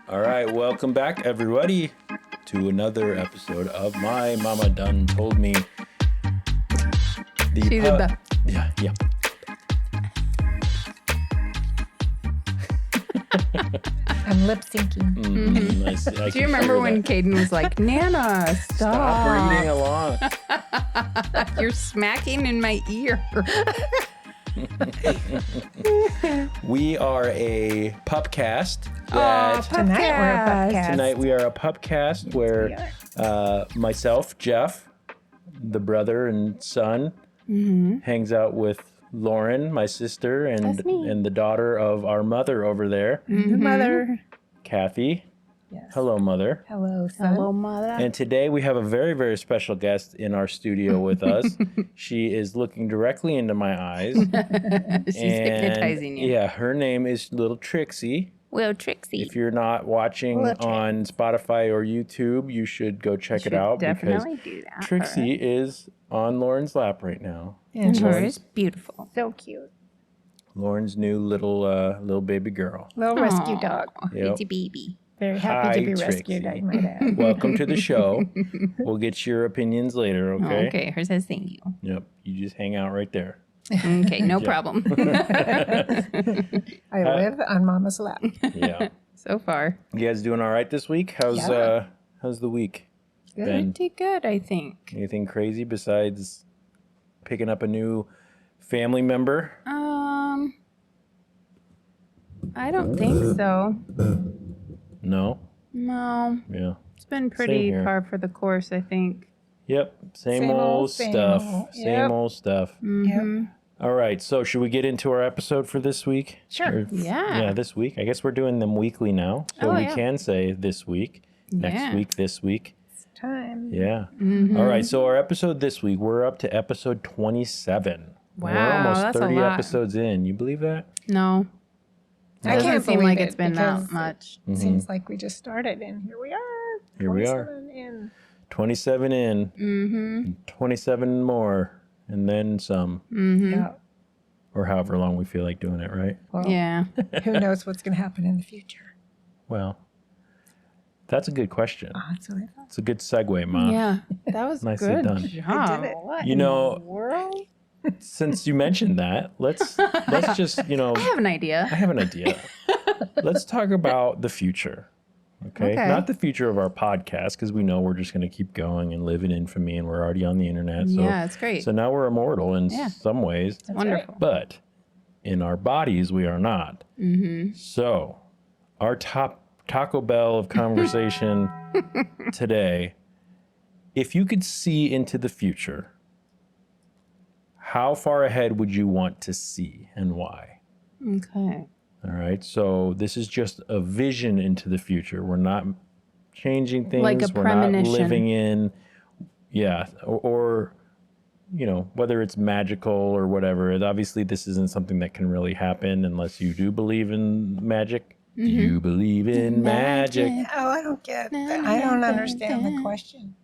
All right, welcome back, everybody, to another episode of My Mama Done Told Me. She did that. Yeah. I'm lip syncing. Nice. Do you remember when Caden was like, Nana, Stop reading along. You're smacking in my ear. We are a pupcast. Tonight We are a pupcast where myself, Jeff, the brother and son, hangs out with Lauren, my sister, and the daughter of our mother over there, The mother. Kathy. Yes. Hello, mother. Hello, son. Hello, mother. And today we have a very, very special guest in our studio with us. She is looking directly into my eyes. She's hypnotizing you. Yeah, her name is Little Trixie. Well, Trixie. If you're not watching on Spotify or YouTube, you should go check it out. Definitely do that. Trixie is on Lauren's lap right now. And She's beautiful. so cute. Lauren's new little baby girl. Little rescue dog. Yep. It's a baby. Very happy Hi, to be Trixie. rescued, I might add. Welcome to the show. We'll get your opinions later, okay? Okay, her says thank you. Yep. You just hang out right there. Okay, no problem. I live on Mama's lap. Yeah. So far. You guys doing all right this week? How's the week been? Pretty good, I think. Anything crazy besides picking up a new family member? I don't think so. No. No. Yeah. It's been Same pretty here. par for the course, I think. Yep. Same Same old old, stuff. same old. Same Yep. old stuff. Mm-hmm. All right. So should we get into our episode for this week? Sure. Yeah. Yeah, this week. I guess we're doing them weekly now. So Oh, we yeah. can say this week, next Yeah. week, this week. It's time. Yeah. Mm-hmm. All right. So our episode this week, we're up to episode 27. We're Wow, almost that's a 30 lot. episodes in. You believe that? No. It I doesn't can't seem believe like it it's been that because much. It seems like we just started, and here we are. Here we are. 27 in. 27 in, Mm-hmm. 27 more, and then some, Mm-hmm. Yeah. or however long we feel like doing it, right? Well, Yeah. who knows what's going to happen in the future? Well, that's a good question. Oh, that's what I thought. It's a good segue, Ma. Yeah. That was Nicely good done. job. I did it. What You in know- the world? Since you mentioned that, let's just, I have an idea. I have an idea. Let's talk about the future. Okay? Okay. Not the future of our podcast, because we know we're just going to keep going and live in infamy, and we're already on the internet. So, Yeah, it's great. So now we're immortal in Yeah. some ways, That's Wonderful. but in our bodies, we are not. Mm-hmm. So, our top Taco Bell of conversation today, if you could see into the future, how far ahead would you want to see and why? Okay. All right. So, this is just a vision into the future. We're not changing things. Like a We're not premonition. living in, or whether it's magical or whatever. Obviously, this isn't something that can really happen unless you do believe in magic. Do you believe in magic? Oh, I don't get that. I don't understand the question.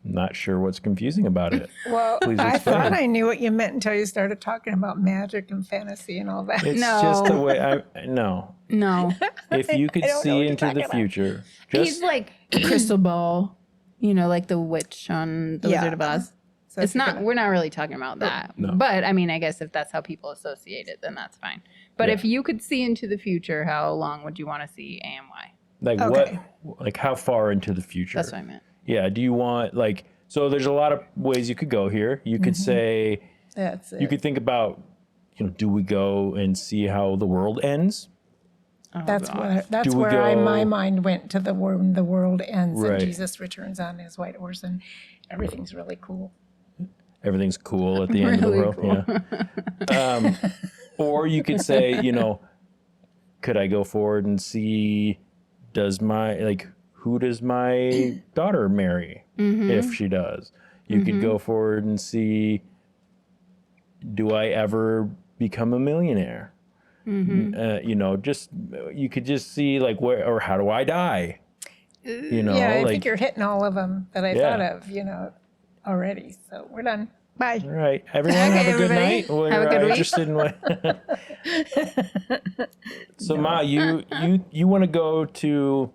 Not sure what's confusing about it. Well, Please I explain. thought I knew what you meant until you started talking about magic and fantasy and all that. It's No. just the way no. No. If you could I don't know see what you're into the talking about. future, He's just like a crystal ball, like the witch on The Yeah. Wizard of Oz. So It's if you're not, gonna- we're not really talking about that. No. But I mean, I guess if that's how people associate it, then that's fine. But Yeah. if you could see into the future, how long would you want to see and why? like Okay. like how far into the future? That's what I meant. Yeah. Do you want so there's a lot of ways you could go here. You could say, That's it. you could think about, do we go and see how the world ends? Oh, That's God. that's Do we where go- my mind went to the world ends Right. and Jesus returns on his white horse and everything's really cool. Everything's cool at the end of the Really world. cool. Yeah. Or you could say, could I go forward and see, who does my daughter marry if she does? You could go forward and see, do I ever become a millionaire? You could just see where, or how do I die? Yeah, I think you're hitting all of them that I thought of, already. So we're done. Bye. All right. Everyone Okay, have a good everybody. night. We're Have a good week. interested in what. So Ma, you want to go to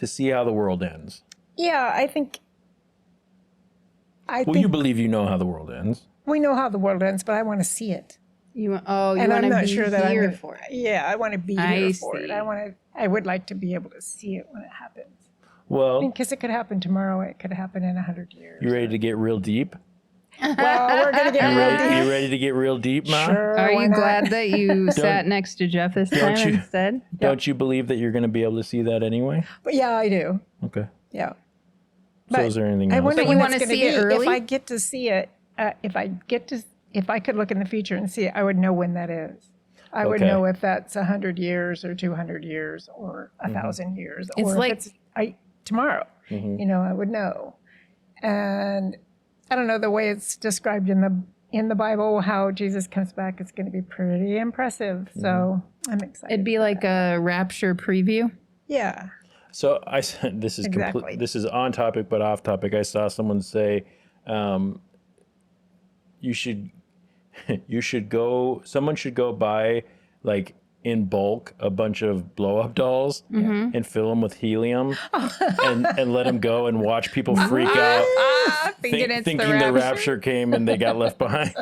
see how the world ends. Yeah, I think Well, you believe you know how the world ends. we know how the world ends, but I want to see it. You want And I'm to not be sure that I'm here gonna, for it. Yeah, I want to be I here for it. see. I would like to be able to see it when it happens. Well, Because it could happen tomorrow. It could happen in 100 years. you ready to get real deep? Well, we're gonna get real deep. You ready to get real deep, Ma? Sure. Are why you not? glad that you sat next to Jeff this time you- instead? Don't you believe that you're going to be able to see that anyway? But yeah, I do. Okay. Yeah. So is there anything I else? wonder But when you it's wanna going to see be. it early? If I get to see it, if I could look in the future and see it, I would know when that is. I would Okay. know if that's 100 years or 200 years or 1,000 years, It's or like- if it's tomorrow. Mhm. You know, I would know. And I don't know, the way it's described in the Bible, how Jesus comes back, it's going to be pretty impressive. So I'm excited. It'd be like a rapture preview. Yeah. So I said this is Exactly. this is on topic but off topic. I saw someone say, you should go. Someone should go buy like in bulk a bunch of blow up dolls and fill them with helium and let them go and watch people freak out, thinking the rapture came and they got left behind.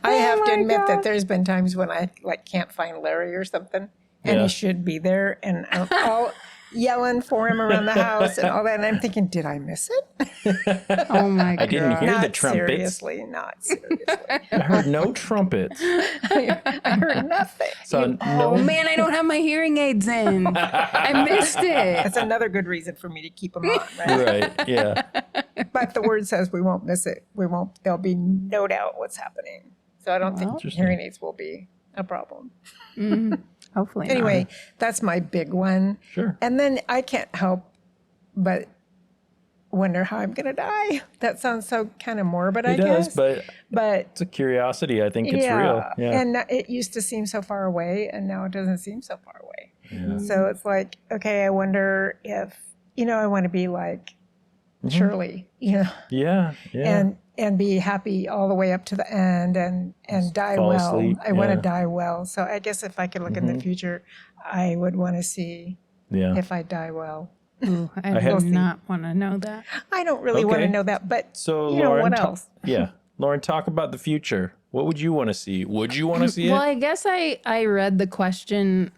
I have to admit that there's been times when I can't find Larry or something, and Yeah. he should be there, and I'm all yelling for him around the house and all that, and I'm thinking, did I miss it? Oh my god! I didn't hear the Not trumpets. seriously, not seriously. I heard no trumpets. I heard nothing. So Oh no. man, I don't have my hearing aids in. I missed it. That's another good reason for me to keep them on, right? Right. Yeah. But the word says we won't miss it. We won't. There'll be no doubt what's happening. So I don't think Interesting. hearing aids will be a problem. Hopefully. Anyway, that's my big one. Sure. And then I can't help but wonder how I'm going to die. That sounds so kind of morbid, I It does, guess. but it's a curiosity. I think it's yeah. real. Yeah. And it used to seem so far away, and now it doesn't seem so far away. Yeah. So it's like, okay, I wonder if, I want to be like Shirley, Yeah. Yeah. and be happy all the way up to the end and die fall well. asleep, I want to yeah. die well. So I guess if I could look in the future, I would want to see Yeah. if I die well. Ooh, I have- do not want to know that. I don't really want to Okay. know that, but So Lauren, Lauren, what else? Yeah. Lauren, talk about the future. What would you want to see? Would you want to see Well, it? I guess I read the question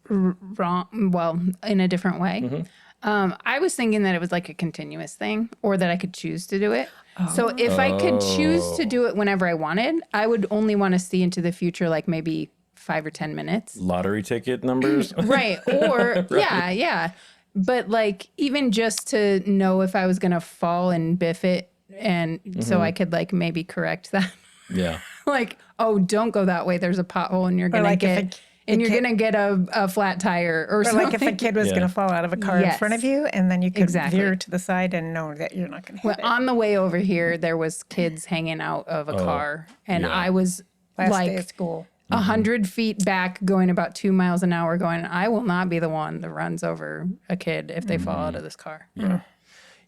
wrong. Well, in a different way. I was thinking that it was like a continuous thing, or that I could choose to do it. So if I could choose to do it whenever I wanted, I would only want to see into the future, like maybe 5 or 10 minutes. Lottery ticket numbers? Right. Or yeah. But like even just to know if I was gonna fall and biff it, and so I could like maybe correct that. Yeah. Like, oh, don't go that way. There's a pothole, and you're gonna like if get you're gonna get a flat tire or Or something. like if a kid was Yeah. going to fall out of a car in Yes. front of you, and then you could Exactly. veer to the side and know that you're not going to hit Well, it. on the way over here, there was kids hanging out of a car, and yeah. I was Last day like of school. 100 feet back, going about 2 miles an hour, going, I will not be the one that runs over a kid if they fall out of this car.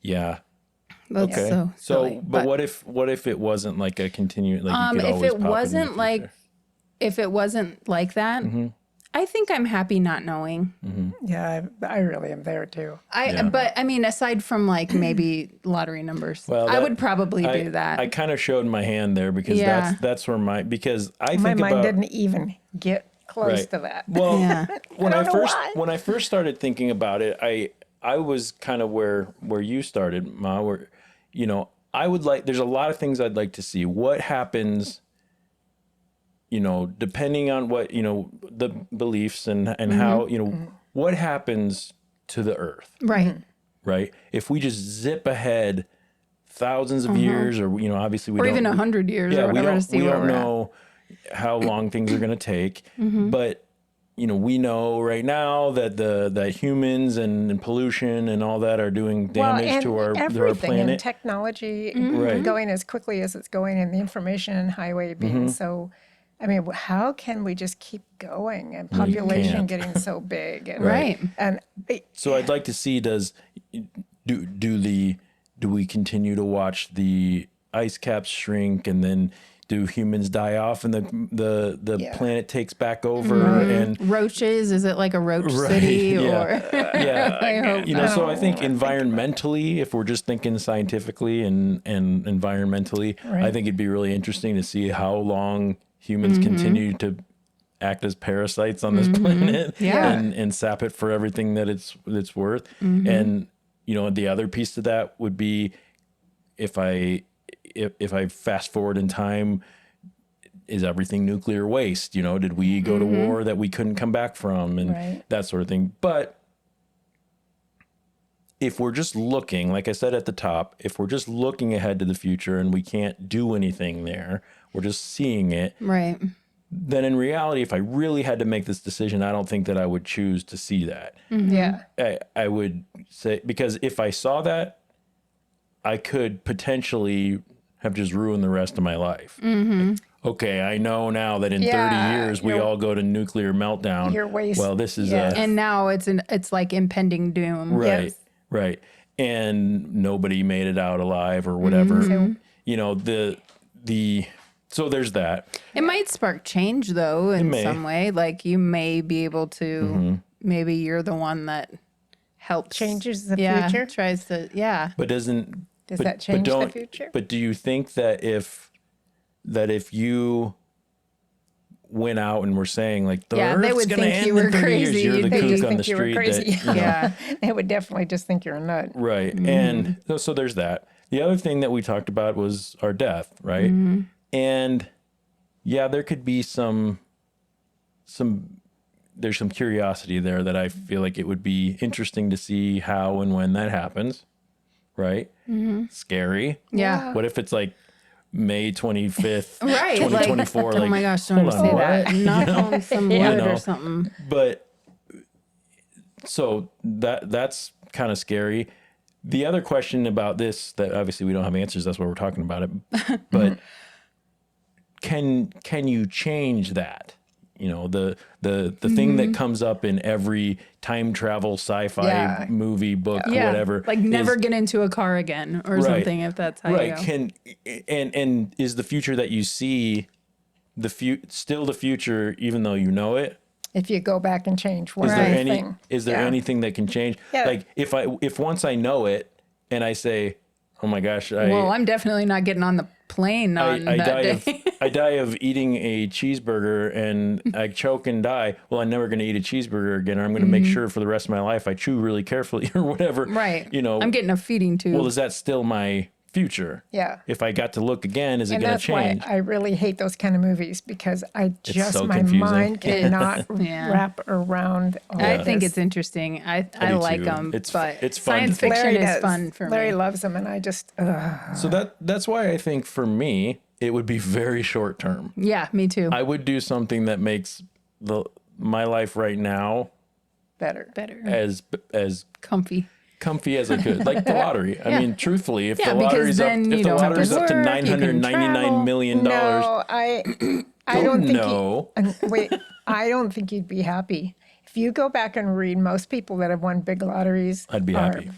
Yeah. That's Okay. so silly. but what if it wasn't like a continued like you could if always it pop wasn't into the like future? if it wasn't like that, I think I'm happy not knowing. Yeah, I really am there too. But I mean, aside from like maybe lottery numbers, Well, I that- would probably do that. I kind of showed my hand there because Yeah. that's where because I My think mind about didn't even get close Right. to that. well Yeah. when I I don't know first why. when I first started thinking about it, I was kind of where you started, Ma, where I would like there's a lot of things I'd like to see. What happens, depending on what, the beliefs and how, what happens to the earth, right. right? If we just zip ahead thousands of years or, obviously we Or don't. even 100 years or we whatever to don't, see we where don't we're at. know how long things are going to take, but we know right now that that humans and pollution and all that are doing damage and to our everything and planet. technology Right. going as quickly as it's going, and the information highway being so. I mean, how can we just keep going and population can't. getting so big? And, Right. And So I'd like to see do we continue to watch the ice caps shrink, and then do humans die off, and the planet takes back over, and roaches? Is it like a roach city? Or I hope so I think environmentally, if we're just thinking scientifically and environmentally, I think it'd be really interesting to see how long humans continue to act as parasites on this planet and sap it for everything that it's worth. And the other piece to that would be if I fast forward in time, is everything nuclear waste? Did we go to war that we couldn't come back from, and that sort of thing. But if we're just looking, like I said at the top, if we're just looking ahead to the future and we can't do anything there, we're just seeing it. Right. Then in reality, if I really had to make this decision, I don't think that I would choose to see that. Yeah. I would say, because if I saw that, I could potentially have just ruined the rest of my life. Okay, I know now that in 30 years we all go to nuclear meltdown. You're wasting. Well, this is and now it's like impending doom. right, Yes. right, and nobody made it out alive or whatever. So there's that. It might spark change though in some way. Like you may be able to. Maybe you're the one that helps Changes the future? Tries to But doesn't that change the future? But do you think that if you went out and were saying like the they Earth's would gonna think end you were in 30 years, crazy. you're the They just kook on the think you were street crazy. that They would definitely just think you're a nut. right. And so there's that. The other thing that we talked about was our death, right? And there could be there's some curiosity there that I feel like it would be interesting to see how and when that happens, right? Scary. Yeah. What if it's like May 25th, Right. 2024? Like, oh my gosh, don't say that. Knock on some wood or something. But so that's kind of scary. The other question about this that obviously we don't have answers, that's why we're talking about it. But can you change that? The thing that comes up in every time travel sci-fi movie, book, whatever. Like never get into a car again or something if that's how you go. And is the future that you see still the future even though you know it? If you go back and change one thing. Is there anything that can change? Yeah. Like if once I know it and I say, oh my gosh, I'm definitely not getting on the plane on that day. I die of eating a cheeseburger and I choke and die. Well, I'm never going to eat a cheeseburger again, or I'm going to make sure for the rest of my life I chew really carefully or whatever. Right. I'm getting a feeding tube. Well, is that still my future? Yeah. If I got to look again, is it And going to that's change? why I really hate those kind of movies because my confusing. mind cannot wrap around all I of think this. it's interesting. I do like too. them, It's but fun science to think. fiction Larry is does. fun for Larry me. loves them, and I just So that's why I think for me, it would be very short term. Yeah, me too. I would do something that makes my life right now better. as Comfy. comfy as I could, like the lottery. I mean, truthfully, if the because lottery's up, then if you the don't have to lottery's up to work, you can $999 travel. million, No, I don't think know. wait, I don't think you'd be happy. If you go back and read most people that have won big lotteries, I'd be are happy.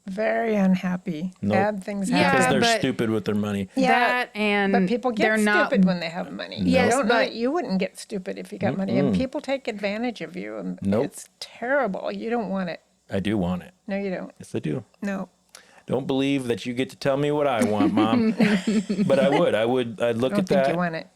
Very unhappy. Bad things Yeah, because happen. they're but- stupid with their money. That and But people they're get not stupid when they have money. Yes, You wouldn't get stupid if you got money. And people take advantage of you. And Nope. it's terrible. You don't want it. I do want it. No, you don't. Yes, I do. No. Don't believe that you get to tell me what I want, Mom. But I would. I'd look I don't at think that. you want it.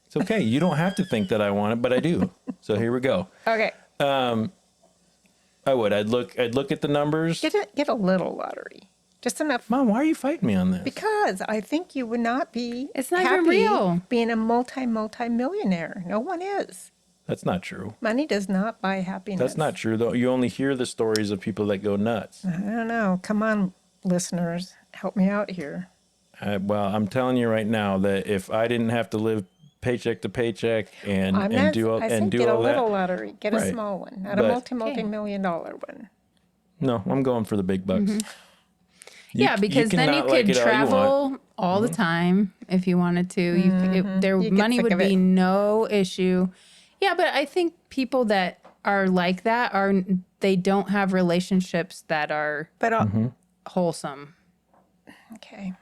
It's okay. You don't have to think that I want it, but I do. So here we go. Okay. I would. I'd look at the numbers. Get a little lottery. Just enough. Mom, why are you fighting me on this? Because I think you would not be It's not happy even real. being a multi-millionaire. No one is. That's not true. Money does not buy happiness. That's not true, though. You only hear the stories of people that go nuts. I don't know. Come on, listeners. Help me out here. Well, I'm telling you right now that if I didn't have to live paycheck to paycheck and do all I think get a that, little lottery. Get a Right. small one, not But- a multi-million dollar one. no, I'm going for the big bucks. because then you cannot like could it all you want. travel all the time if you wanted to. Their You get money sick would of be it. no issue. Yeah, but I think people that are like that they don't have relationships that are But Mm-hmm. wholesome. okay,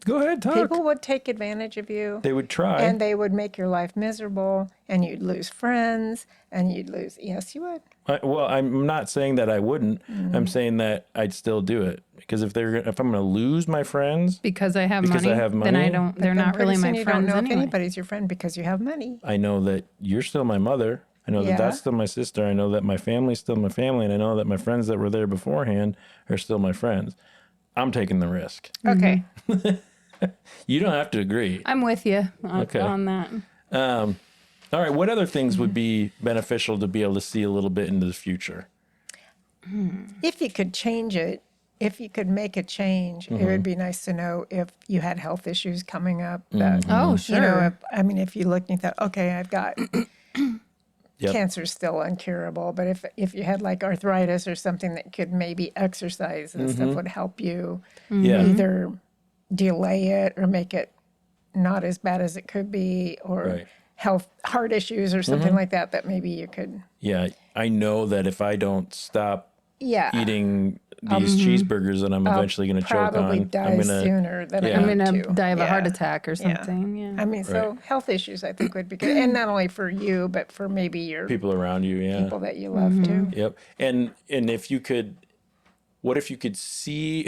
Go ahead, talk. People would take advantage of you. They would try. And they would make your life miserable, and you'd lose friends, and you'd lose. Yes, you would. Well, I'm not saying that I wouldn't. Mm. I'm saying that I'd still do it because if I'm going to lose my friends Because I have Because money. I have Then money? I don't. They're Then not pretty really soon my you don't friends know if anyway. anybody's your friend because you have money. I know that you're still my mother. I know that Yeah. that's still my sister. I know that my family's still my family, and I know that my friends that were there beforehand are still my friends. I'm taking the risk. Okay. You don't have to agree. I'm with you Okay. on that. All right. What other things would be beneficial to be able to see a little bit into the future? If you could change it, if you could make a change, it would be nice to know if you had health issues coming up. That, Oh, You know, sure. if you looked and you thought, okay, I've got Yep. cancer's still uncurable, but if you had like arthritis or something that could maybe exercise and stuff would help you Yeah. either delay it or make it not as bad as it could be, or Right. heart issues or something like that, that maybe you could. Yeah. I know that if I don't stop Yeah. eating these cheeseburgers that I'm eventually going to choke Probably on, die I'm going to. sooner than Yeah. I I'm need gonna to. die of a heart Yeah. attack or something. Yeah. I mean, so health issues I think would be good, and not only for you, but for maybe your People around you. Yeah. people that you love too. Yep. And if you could, what if you could see?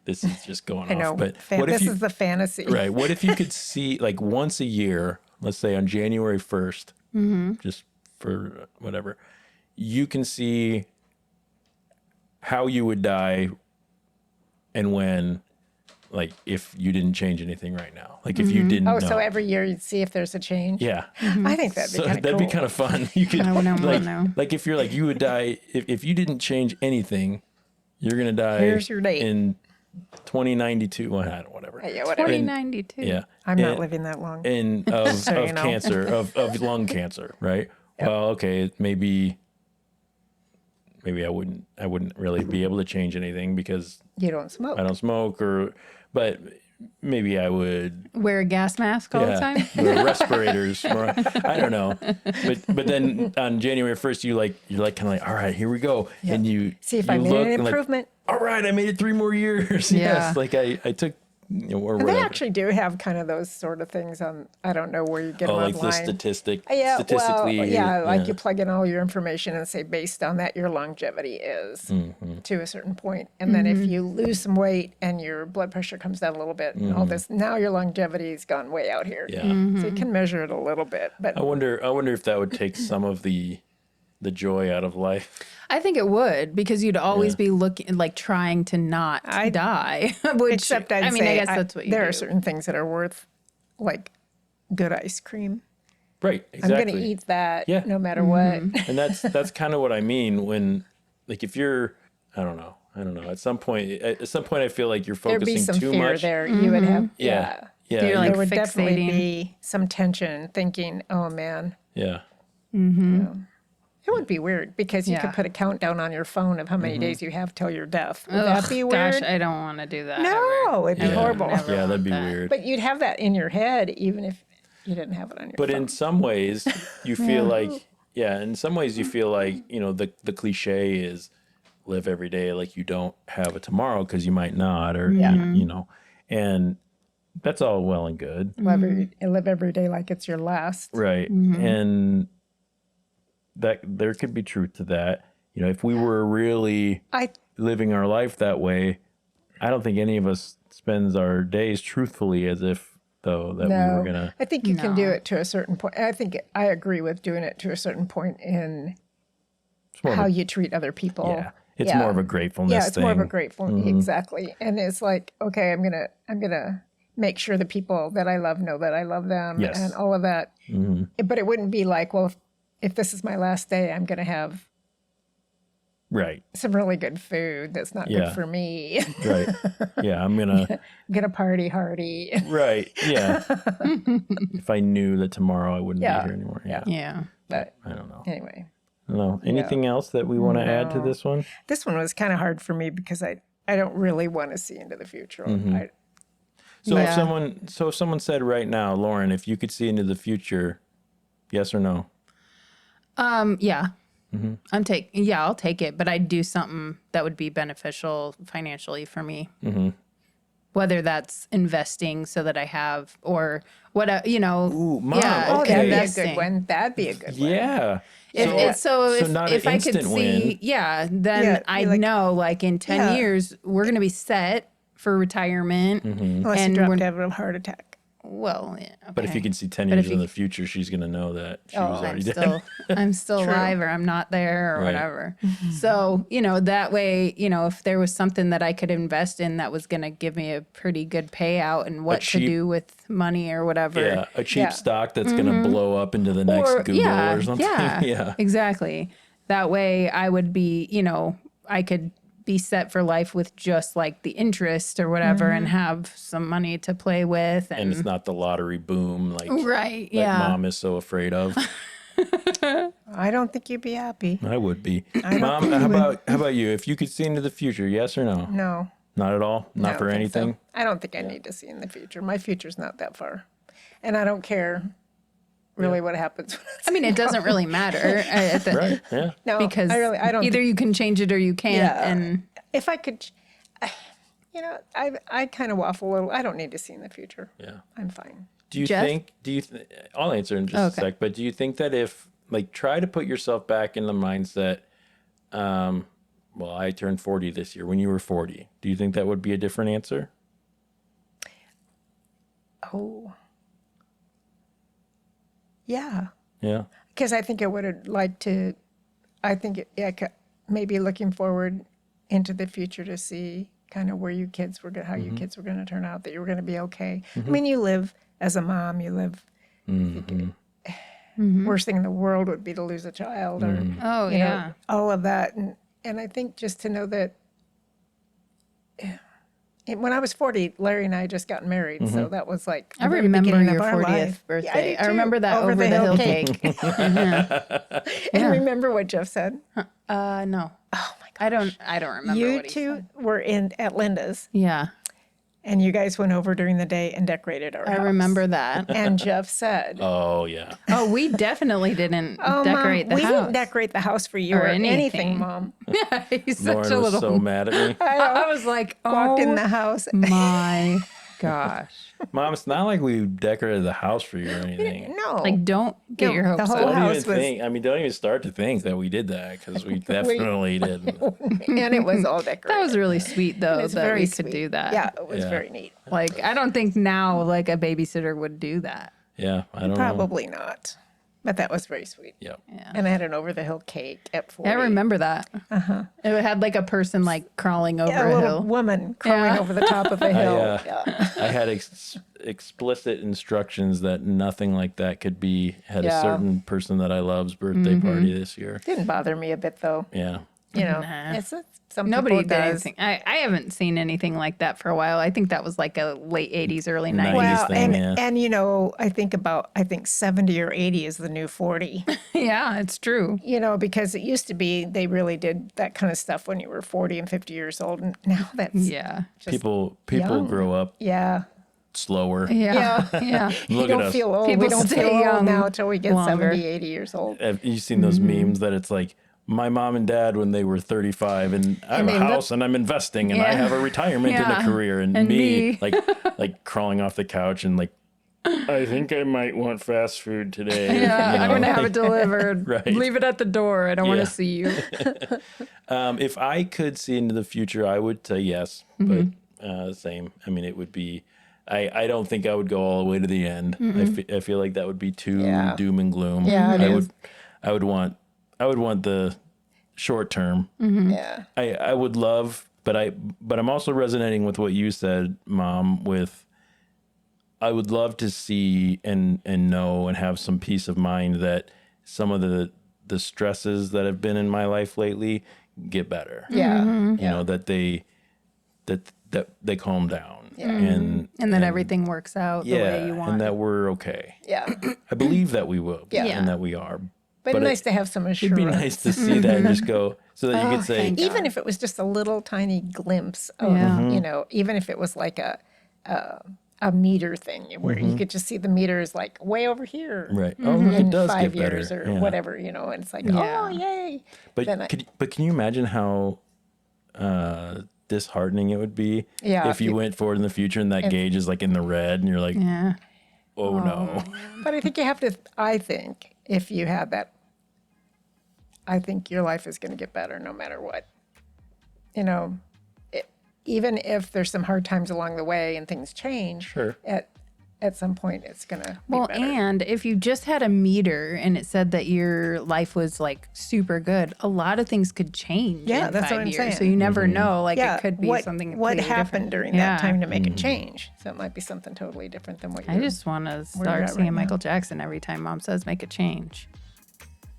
This is just going I know, off. But what if this you? is the fantasy. Right. What if you could see like once a year, let's say on January 1st, just for whatever, you can see how you would die and when, like if you didn't change anything right now, like if you didn't Oh, know. so every year you'd see if there's a change. Yeah. I think that'd be So kind of that'd cool. be kind of fun. You could I wouldn't like, wanna know. like if you're like you would die if you didn't change anything, you're gonna die. Here's your date. In 2092. Well, whatever. Yeah, whatever. 2092. Yeah. I'm not And- living that long. And of So you know. cancer, of lung cancer, right? Well, okay, maybe I wouldn't really be able to change anything because You don't smoke. I don't smoke, but maybe I would. Wear a gas mask all the time. Wear respirators. I don't know, but then on January 1st, you're like kind of like, all right, here we go, and you See if you I made look an and like, improvement. all right, I made it 3 more years. Yeah. Yes, like I took, or And whatever. they actually do have kind of those sort of things on. I don't know where you get Oh, them like the online. statistically. Like you plug in all your information and say based on that your longevity is to a certain point. And then if you lose some weight and your blood pressure comes down a little bit and all this, now your longevity's gone way out here. Yeah. So you can measure it a little bit. But I wonder if that would take some of the joy out of life. I think it would because you'd always be looking like trying to not die. Which, except I'd I mean, say I guess that's what you there do. are certain things that are worth like good ice cream. Right. Exactly. I'm going to eat that Yeah. no matter what. And that's kind of what I mean when, like, if you're, I don't know. At some point, I feel like you're There'd be focusing some too fear much. there. You would have, Yeah. Yeah. You're like there would definitely fixating. be some tension thinking, oh man. yeah. It would be weird because you Yeah. could put a countdown on your phone of how many days you have till your death. Would Ugh, that be weird? Gosh, I don't want to do that. No, it'd be Yeah. horrible. Never. Yeah, that'd be want that. weird. But you'd have that in your head even if you didn't have it on your But phone. in some ways, you feel like, in some ways you feel like, the cliche is live every day like you don't have a tomorrow because you might not, or, and that's all well and good. Live every day like it's your last. Right. And that there could be truth to that. If we were really I living our life that way, I don't think any of us spends our days truthfully as if though that we were gonna. I think you can do No. it to a certain point. I think I agree with doing it to a certain point in It's more of how a- you treat other people. yeah, it's more of a gratefulness Yeah, it's thing. more of a grateful exactly. And it's like, okay, I'm gonna make sure the people that I love know that I love them Yes. and all of that. But it wouldn't be like, well, if this is my last day, I'm gonna have Right. some really good food that's not Yeah. good for me. Right. Yeah, I'm gonna. Gonna party hardy. Right. Yeah. If I knew that tomorrow I wouldn't Yeah. be here anymore. Yeah. Yeah. But I don't know. anyway, I don't know. Anything else that we want to add to this one? this one was kind of hard for me because I don't really want to see into the future. So Yeah. if someone said right now, Lauren, if you could see into the future, yes or no? Yeah. I'll take it, but I'd do something that would be beneficial financially for me. whether that's investing so that I have, or what, you know, Ooh, Mom, yeah, Oh, okay. that'd be a investing. good one. That'd be a good one. Yeah. If not if an I could instant see, win. yeah, then Yeah, be I'd like- know like in 10 Yeah. years, we're going to be set for retirement. Unless you drop dead of a heart attack. Well, yeah, But if okay. you can see 10 But years if in you- the future, she's going to know that she was I'm already dead. still, I'm still True. alive, or I'm not there, or Right. whatever. So, you know, that way, you know, if there was something that I could invest in that was going to give me a pretty good payout and what cheap- to do with money or whatever. Yeah, a cheap Yeah. stock that's going to blow up into the next Google yeah, or something. Yeah, Yeah. exactly. That way I would be, you know, I could be set for life with just like the interest or whatever and have some money to play with. And it's not the lottery boom like right. that Yeah. Mom is so afraid of. I don't think you'd be happy. I would be. Mom, how about you? If you could see into the future, yes or no? No. Not at all? I Not don't for think anything? so. I don't think I need to see in the future. My future's not that far. And I don't care really what happens. I mean, it doesn't really matter Right. Yeah. No, because I don't either think- you can change it or you can't. Yeah. And if I could, you know, I kind of waffle a little. I don't need to see in the future. Yeah. I'm fine. Do you Jeff? think, I'll answer in just a Okay. sec, but do you think that if, like, try to put yourself back in the mindset, well, I turned 40 this year, when you were 40, do you think that would be a different answer? Oh. Yeah. Yeah. Because I think I would have liked to, I think maybe looking forward into the future to see kind of where you kids were, how you kids were going to turn out, that you were going to be okay. I mean, you live as a mom, you live, worst thing in the world would be to lose a child or, oh, you yeah. know, all of that. And I think just to know that when I was 40, Larry and I had just gotten married. So that was like, the I very remember beginning your of our 40th life. birthday. Yeah, I do remember too. that over the hill cake. And remember what Jeff said? No. Oh my god. I don't remember You what he two said. were at Linda's, Yeah. and you guys went over during the day and decorated our I house. remember that. And Jeff said, Oh, yeah. Oh, we definitely didn't "Oh, decorate Mom, the we house. didn't decorate the house for you Or or anything, anything. Mom." He's such Lauren a was little. so mad at me. I was like, Walked in oh the house. my gosh. Mom, it's not like we decorated the house for you or anything. No, Like, don't get No, your the hopes whole up. Don't house even was- think. I mean, don't even start to think that we did that because we definitely did. and it was all decorated. That was really sweet, though, It's that very we sweet. could do that. Yeah, it was Yeah. very neat. Like, I don't think now, like, a babysitter would do that. Yeah, I don't know. Probably not, but that was very sweet. Yeah. And I had an over the hill cake at 40. I remember that. It had, like, a person, like, crawling over Yeah, a a little hill. woman crawling Yeah. over the top of a hill. I had explicit instructions that nothing like that could be at a Yeah. certain person that I love's birthday party this year. Didn't bother me a bit though. Yeah. You know, Nah. it's some Nobody people it did does. anything. I haven't seen anything like that for a while. I think that was like a late 80s, early 90s. Well, thing, and you know, I think 70 or 80 is the new 40. Yeah, it's true. You know, because it used to be they really did that kind of stuff when you were 40 and 50 years old, and now that's Yeah. just People young. grow up yeah. slower. Yeah. Yeah. Yeah. You Look at don't us. feel old. People We don't stay feel old young now until we get longer. 70, 80 years old. Have you seen those memes that it's like my mom and dad when they were 35 and I have they a look- house and I'm investing and I Yeah. have a retirement and Yeah. a career and, And me, me. like crawling off the couch and like I think I might want fast food today. Yeah, you I'm know? going to have it delivered. Right. Leave it at the door. I don't want Yeah. to see you. If I could see into the future, I would say yes, Mm-hmm. but same. I mean, it would be. I don't think I would go all the way to the end. I feel like that would be too Yeah. doom and gloom. Yeah, it I is. would want the short term. Yeah. I would love, but I'm also resonating with what you said, Mom. With I would love to see and know and have some peace of mind that some of the stresses that have been in my life lately get better. Yeah. You know, that they calm down. And And then everything works out the way you want. and that we're okay. Yeah. I believe that we will be Yeah. and that we are. But, But nice to have some It'd assurance. be nice to see that and just go so that you could say, thank Even if it was just a little tiny glimpse of, Yeah. you know, even if it was like a meter thing where you could just see the meters like way over here. right. Oh, look, it In does 5 get better. years or Yeah. whatever, you know, and it's like, Yeah. oh, yay. Then But can you imagine how disheartening it would be Yeah, if you went forward in the future and that gauge is like in the red and you're like, Yeah. oh no. But I think you have to, I think if you had that, I think your life is going to get better no matter what. You know, even if there's some hard times along the way and things change, Sure. at some point it's going to be Well, better. and if you just had a meter and it said that your life was like super good, a lot of things could change. Yeah, in that's 5 what I'm years. saying. So you never Mm-hmm. know. Like it could be something what completely happened different. during Yeah. that time to make Mm-hmm. it change. So it might be something totally different than what I you're just want to you're start at singing right now. Michael Jackson every time Mom says make a change.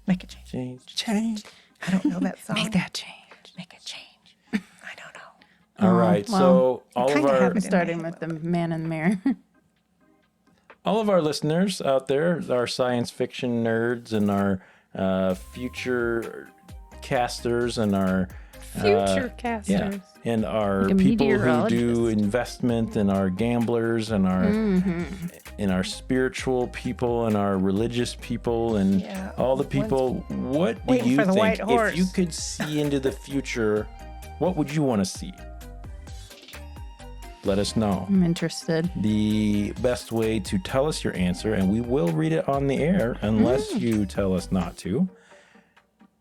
make a change. Change. I don't know that song. Make that change. Make a change. I don't know. All right. well, So all of kinda our have it in my Starting head with the man in the mirror. all of our listeners out there, our science fiction nerds and our future casters and our Future casters. yeah, and our Like a people who do meteorologist. investment and our gamblers and our Mm-hmm. and our spiritual people and our religious people and Yeah. all the people. What do Waiting you for the think white horse. if you could see into the future? What would you want to see? Let us know. I'm interested. The best way to tell us your answer, and we will read it on the air unless you tell us not to.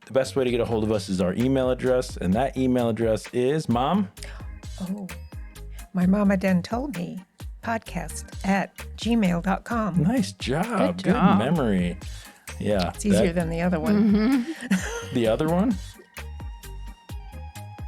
The best way to get a hold of us is our email address, and that email address is Mom. Oh, my mama then told me podcast@gmail.com. Nice job. Good job. memory. Yeah. It's easier than the other one. the other one?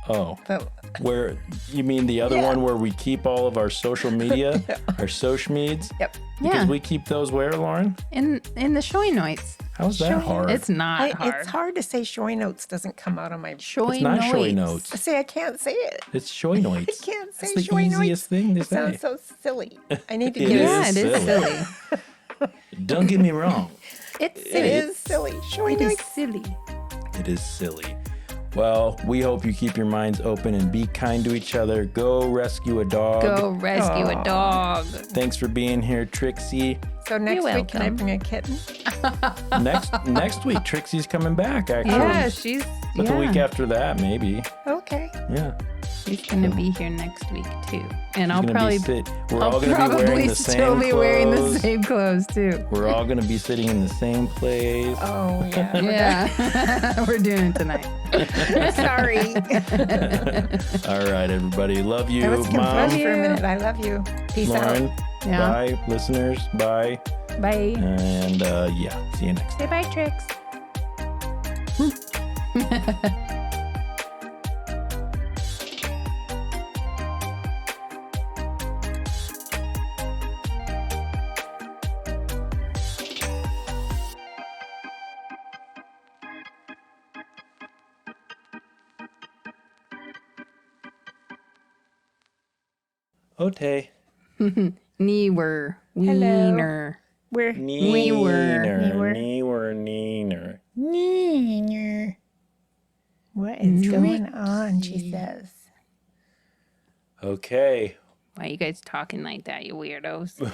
Oh, But where you mean the other Yeah. one where we keep all of our social media, our social meds? yep. Because Yeah. we keep those where, Lauren? In the shoy notes. How's that hard? It's not hard. It's hard to say shoy notes doesn't come out of my. Shoy It's not notes. showy notes. See, I can't say it. It's shoy I notes. can't say That's the shoy easiest notes. thing to It say. sounds so silly. I need to It get is. Yeah, it is silly. silly. Don't get me wrong. It's It silly. is silly. Shoy It is notes. silly. It is silly. Well, we hope you keep your minds open and be kind to each other. Go rescue a dog. Go rescue a dog. Thanks for being here, Trixie. So next You're week, can I welcome. bring a kitten? Next week, Trixie's coming back, actually. Yeah, she's But the week after that, maybe. Okay. Yeah. She's gonna be here next week too, and I'll She's gonna probably we're all I'll gonna be wearing probably the still same be clothes. wearing the same clothes too. We're all gonna be sitting in the same place. Oh, yeah. Yeah, we're doing it tonight. Sorry. All right, everybody. Love you, I was Mom. confused for a minute. I love you. Peace Lauren. out. Yeah. Bye, listeners. Bye. Bye. And yeah, see you next time. Say bye, Trix. Ote. Newer. Wiener. We're Neener. What is going on? She says. Okay. Why are you guys talking like that, you weirdos?